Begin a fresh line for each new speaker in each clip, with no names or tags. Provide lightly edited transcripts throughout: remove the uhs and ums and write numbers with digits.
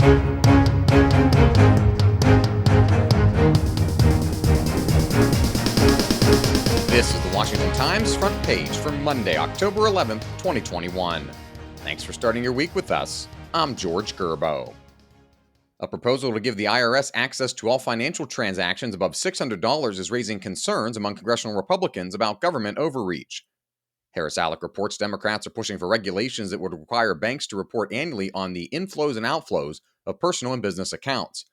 This is the Washington Times front page for Monday, October 11th, 2021. Thanks for starting your week with us. I'm George Gerbo. A proposal to give the IRS access to all financial transactions above $600 is raising concerns among congressional Republicans about government overreach. Harris Alec reports Democrats are pushing for regulations that would require banks to report annually on the inflows and outflows of personal and business accounts.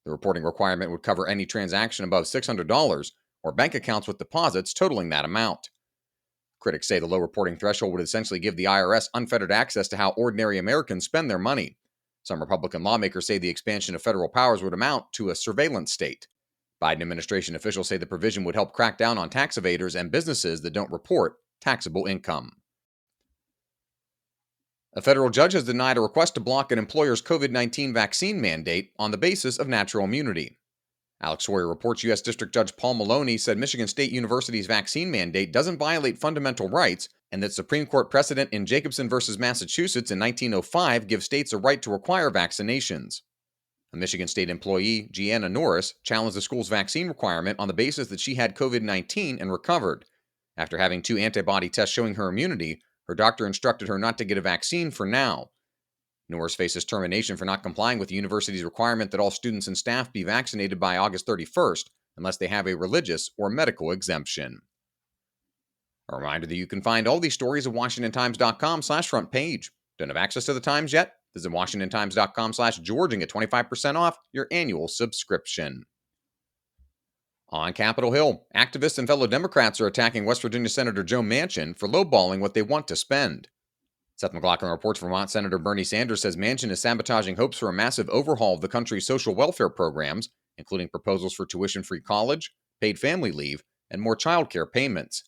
The reporting requirement would cover any transaction above $600 or bank accounts with deposits totaling that amount. Critics say the low reporting threshold would essentially give the IRS unfettered access to how ordinary Americans spend their money. Some Republican lawmakers say the expansion of federal powers would amount to a surveillance state. Biden administration officials say the provision would help crack down on tax evaders and businesses that don't report taxable income. A federal judge has denied a request to block an employer's COVID-19 vaccine mandate on the basis of natural immunity. Alex Sawyer reports U.S. District Judge Paul Maloney said Michigan State University's vaccine mandate doesn't violate fundamental rights and that Supreme Court precedent in Jacobson v. Massachusetts in 1905 gives states a right to require vaccinations. A Michigan State employee, Gianna Norris, challenged the school's vaccine requirement on the basis that she had COVID-19 and recovered. After having 2 antibody tests showing her immunity, her doctor instructed her not to get a vaccine for now. Norris faces termination for not complying with the university's requirement that all students and staff be vaccinated by August 31st unless they have a religious or medical exemption. A reminder that you can find all these stories at WashingtonTimes.com/front page. Don't have access to the Times yet? Visit WashingtonTimes.com/George and get 25% off your annual subscription. On Capitol Hill, activists and fellow Democrats are attacking West Virginia Senator Joe Manchin for lowballing what they want to spend. Seth McLaughlin reports Vermont Senator Bernie Sanders says Manchin is sabotaging hopes for a massive overhaul of the country's social welfare programs, including proposals for tuition-free college, paid family leave, and more child care payments.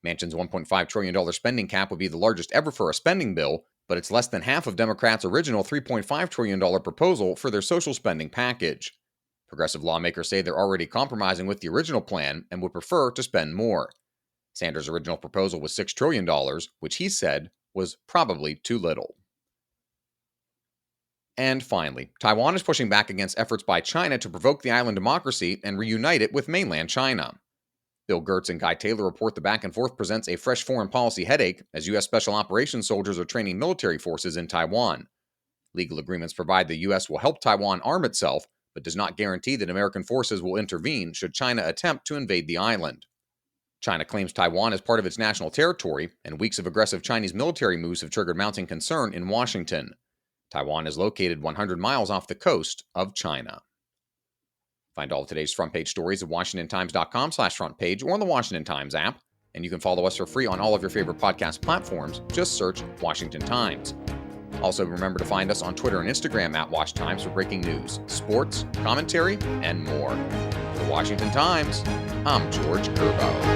Manchin's $1.5 trillion spending cap would be the largest ever for a spending bill, but it's less than half of Democrats' original $3.5 trillion proposal for their social spending package. Progressive lawmakers say they're already compromising with the original plan and would prefer to spend more. Sanders' original proposal was $6 trillion, which he said was probably too little. And finally, Taiwan is pushing back against efforts by China to provoke the island democracy and reunite it with mainland China. Bill Gertz and Guy Taylor report the back and forth presents a fresh foreign policy headache as U.S. Special Operations soldiers are training military forces in Taiwan. Legal agreements provide the U.S. will help Taiwan arm itself, but does not guarantee that American forces will intervene should China attempt to invade the island. China claims Taiwan as part of its national territory, and weeks of aggressive Chinese military moves have triggered mounting concern in Washington. Taiwan is located 100 miles off the coast of China. Find all of today's front page stories at WashingtonTimes.com/front page or on the Washington Times app, and you can follow us for free on all of your favorite podcast platforms. Just search Washington Times. Also, remember to find us on Twitter and Instagram at Wash Times for breaking news, sports, commentary, and more. For Washington Times, I'm George Gerbo.